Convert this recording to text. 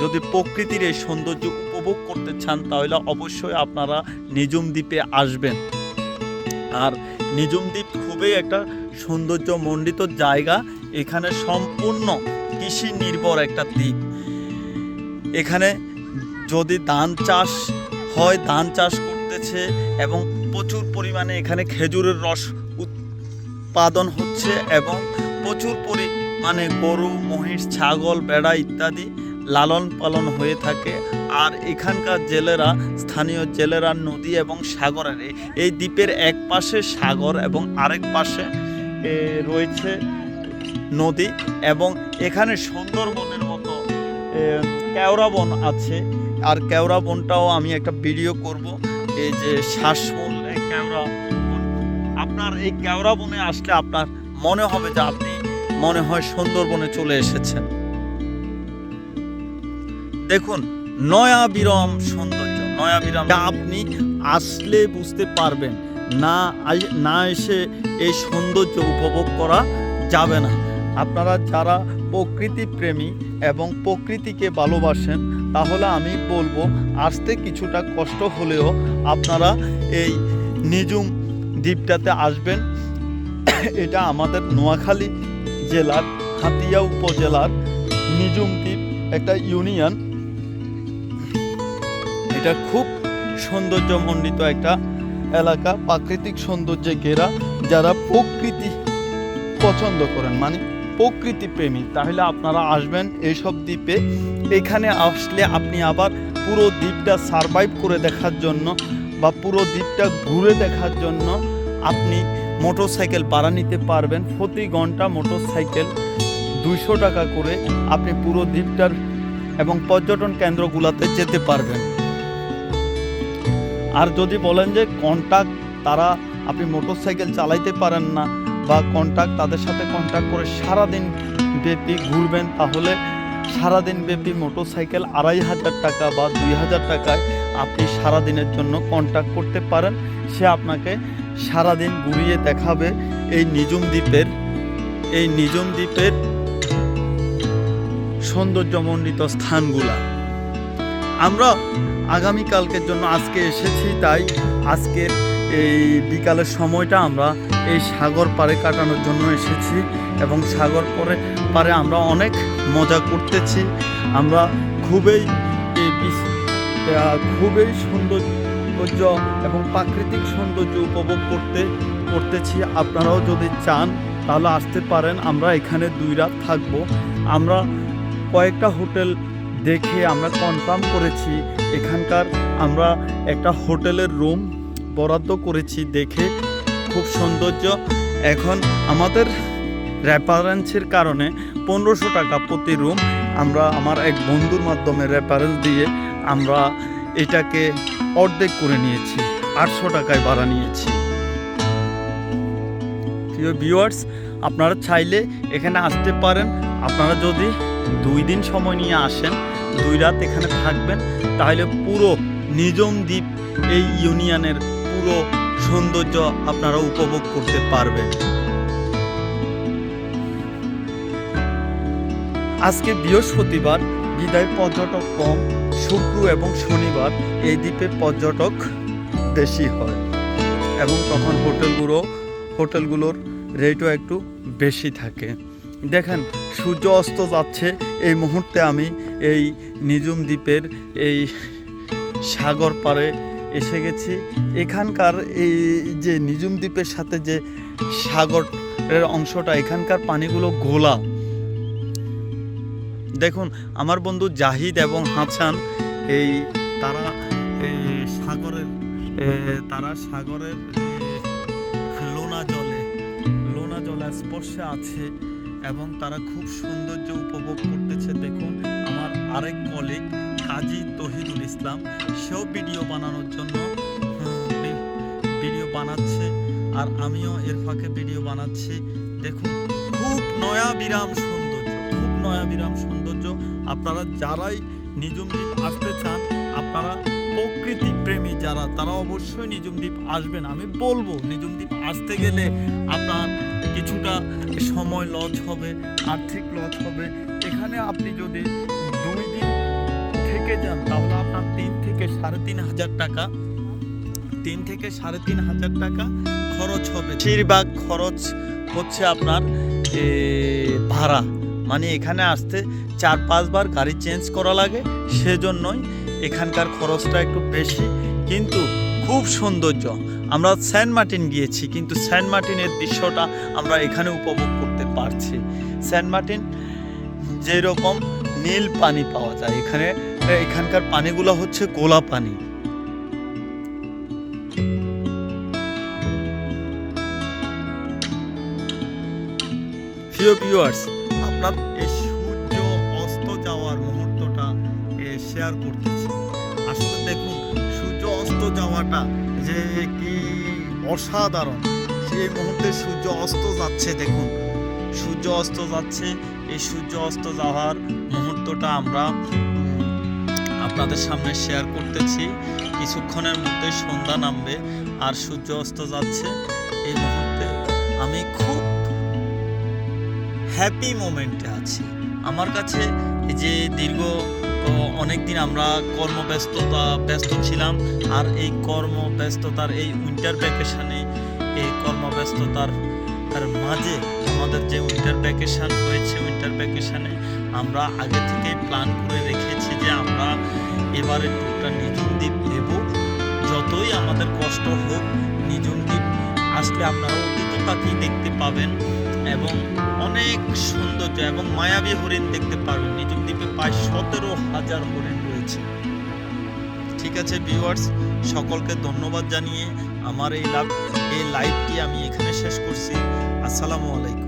যদি প্রকৃতির এই সৌন্দর্য উপভোগ করতে চান তাহলে অবশ্যই আপনারা নিঝুম দ্বীপে আসবেন। আর নিঝুম দ্বীপ খুবই একটা সৌন্দর্যমণ্ডিত জায়গা। এখানে সম্পূর্ণ কৃষি নির্ভর একটা দ্বীপ। এখানে যদি ধান চাষ হয়, ধান চাষ করতেছে এবং প্রচুর পরিমাণে এখানে খেজুরের রস উৎপাদন হচ্ছে এবং প্রচুর পরিমাণে গরু, মহিষ, ছাগল, ভেড়া ইত্যাদি লালন পালন হয়ে থাকে। আর এখানকার জেলেরা, স্থানীয় জেলেরা নদী এবং সাগরের এই দ্বীপের এক পাশে সাগর এবং আরেক পাশে রয়েছে নদী এবং এখানে সুন্দরবনের মতো কেওড়া বন আছে। আর কেওড়া বনটাও আমি একটা ভিডিও করব। এই যে শ্বাসমূল কেওড়া বন, আপনার এই কেওড়া বনে আসলে আপনার মনে হবে যে আপনি মনে হয় সুন্দরবনে চলে এসেছেন। দেখুন নয়াবিরাম সৌন্দর্য, নয়াবিরাম আপনি আসলে বুঝতে পারবেন, না এসে এই সৌন্দর্য উপভোগ করা যাবে না। আপনারা যারা প্রকৃতি প্রেমী এবং প্রকৃতিকে ভালোবাসেন তাহলে আমি বলবো আসতে কিছুটা কষ্ট হলেও আপনারা এই নিঝুম দ্বীপটাতে আসবেন। এটা আমাদের নোয়াখালী জেলার হাতিয়া উপজেলার নিঝুম দ্বীপ একটা ইউনিয়ন। এটা খুব সৌন্দর্যমণ্ডিত একটা এলাকা, প্রাকৃতিক সৌন্দর্যে ঘেরা। যারা প্রকৃতি পছন্দ করেন, মানে প্রকৃতি প্রেমী, তাহলে আপনারা আসবেন এইসব দ্বীপে। এখানে আসলে আপনি আবার পুরো দ্বীপটা সারভাইভ করে দেখার জন্য বা পুরো দ্বীপটা ঘুরে দেখার জন্য আপনি মোটরসাইকেল ভাড়া নিতে পারবেন। প্রতি ঘন্টা মোটরসাইকেল 200 টাকা করে আপনি পুরো দ্বীপটার এবং পর্যটন কেন্দ্রগুলোতে যেতে পারবেন। আর যদি বলেন যে কন্ট্যাক্ট, তারা আপনি মোটরসাইকেল চালাইতে পারেন না বা তাদের সাথে কন্ট্যাক্ট করে সারাদিন ব্যাপী ঘুরবেন, তাহলে সারাদিন ব্যাপী মোটরসাইকেল 2500 টাকা বা 2000 টাকায় আপনি সারাদিনের জন্য কন্ট্যাক্ট করতে পারেন। সে আপনাকে সারাদিন ঘুরিয়ে দেখাবে এই নিঝুম দ্বীপের সৌন্দর্যমণ্ডিত স্থানগুলা। আমরা আগামীকালকের জন্য আজকে এসেছি, তাই আজকের এই বিকালের সময়টা আমরা এই সাগর পাড়ে কাটানোর জন্য এসেছি এবং সাগর পাড়ে আমরা অনেক মজা করতেছি। আমরা খুবই সৌন্দর্য এবং প্রাকৃতিক সৌন্দর্য উপভোগ করতেছি। আপনারাও যদি চান তাহলে আসতে পারেন। আমরা এখানে 2 রাত থাকবো। আমরা কয়েকটা হোটেল দেখে আমরা কনফার্ম করেছি। এখানকার আমরা একটা হোটেলের রুম বরাদ্দ করেছি, দেখে খুব সৌন্দর্য। এখন আমাদের রেফারেন্সের কারণে 1500 টাকা প্রতি রুম। আমরা আমার এক বন্ধুর মাধ্যমে রেফারেন্স দিয়ে আমরা এটাকে অর্ধেক করে নিয়েছি, 800 টাকায় ভাড়া নিয়েছি। প্রিয় ভিউয়ার্স, আপনারা চাইলে এখানে আসতে পারেন। আপনারা যদি 2 দিন সময় নিয়ে আসেন, 2 রাত এখানে থাকবেন, তাহলে পুরো নিঝুম দ্বীপ এই ইউনিয়নের পুরো সৌন্দর্য আপনারা উপভোগ করতে পারবেন। আজকে বৃহস্পতিবার, বিদায় পর্যটক কম। শুক্র এবং শনিবার এই দ্বীপে পর্যটক বেশি হয় এবং তখন হোটেলগুলোর রেটও একটু বেশি থাকে। দেখেন সূর্য অস্ত যাচ্ছে। এই মুহূর্তে আমি এই নিঝুম দ্বীপের এই সাগর পাড়ে এসে গেছি। এখানকার এই যে নিঝুম দ্বীপের সাথে যে সাগরের অংশটা, এখানকার পানিগুলো ঘোলা। দেখুন আমার বন্ধু জাহিদ এবং হাসান তারা সাগরের লোনা জলে স্পর্শে আছে এবং তারা খুব সৌন্দর্য উপভোগ করতেছে। দেখুন আমার আরেক কলিগ কাজী তহিদুল ইসলাম, সেও ভিডিও বানানোর জন্য ভিডিও বানাচ্ছে আর আমিও এর ফাঁকে ভিডিও বানাচ্ছি। দেখুন খুব নয়াবিরাম সৌন্দর্য। আপনারা যারাই নিঝুম দ্বীপ আসতে চান, আপনারা প্রকৃতি প্রেমী যারা, তারা অবশ্যই নিঝুম দ্বীপ আসবেন। আমি বলবো নিঝুম দ্বীপ আসতে গেলে আপনার কিছুটা সময় লস হবে, আর্থিক লস হবে। এখানে আপনি যদি 2 দিন থেকে যান তাহলে আপনার 3,000 থেকে 3,500 টাকা 3,000 থেকে 3,500 টাকা খরচ হবে। বেশিরভাগ খরচ হচ্ছে আপনার ভাড়া, মানে এখানে আসতে 4-5 বার গাড়ি চেঞ্জ করা লাগে, সেজন্যই এখানকার খরচটা একটু বেশি, কিন্তু খুব সৌন্দর্য। আমরা সেন্ট মার্টিন গিয়েছি, কিন্তু সেন্ট মার্টিনের দৃশ্যটা আমরা এখানে উপভোগ করতে পারছি। সেন্ট মার্টিন যেরকম নীল পানি পাওয়া যায় এখানকার পানিগুলো হচ্ছে গোলা পানি। প্রিয় ভিউয়ার্স, আপনার এই সূর্য অস্ত যাওয়ার মুহূর্তটা শেয়ার করতেছি। আসলে দেখুন সূর্য অস্ত যাওয়াটা যে কি অসাধারণ। সেই মুহূর্তে সূর্য অস্ত যাচ্ছে, দেখুন সূর্য অস্ত যাচ্ছে। এই সূর্য অস্ত যাওয়ার মুহূর্তটা আমরা আপনাদের সামনে শেয়ার করতেছি। কিছুক্ষণের মধ্যে সন্ধ্যা নামবে আর সূর্য অস্ত যাচ্ছে। এই মুহূর্তে আমি খুব হ্যাপি মোমেন্টে আছি। আমার কাছে যে দীর্ঘ অনেকদিন আমরা ব্যস্ত ছিলাম, আর এই কর্মব্যস্ততার এই উইন্টার ভ্যাকেশনে, এই কর্মব্যস্ততার মাঝে আমাদের যে উইন্টার ভ্যাকেশন হয়েছে, উইন্টার ভ্যাকেশনে আমরা আগে থেকেই প্ল্যান করে রেখেছি যে আমরা এবারে টুকটা নিঝুম দ্বীপ দেব। যতই আমাদের কষ্ট হোক, নিঝুম দ্বীপ আসলে আপনারা অতিথি পাখি দেখতে পাবেন এবং অনেক সৌন্দর্য এবং মায়াবী হরিণ দেখতে পারবেন। নিঝুম দ্বীপে প্রায় 17,000 হরিণ রয়েছে। ঠিক আছে ভিউয়ার্স, সকলকে ধন্যবাদ জানিয়ে আমার এই লাইভটি আমি এখানে শেষ করছি। আসসালামু আলাইকুম।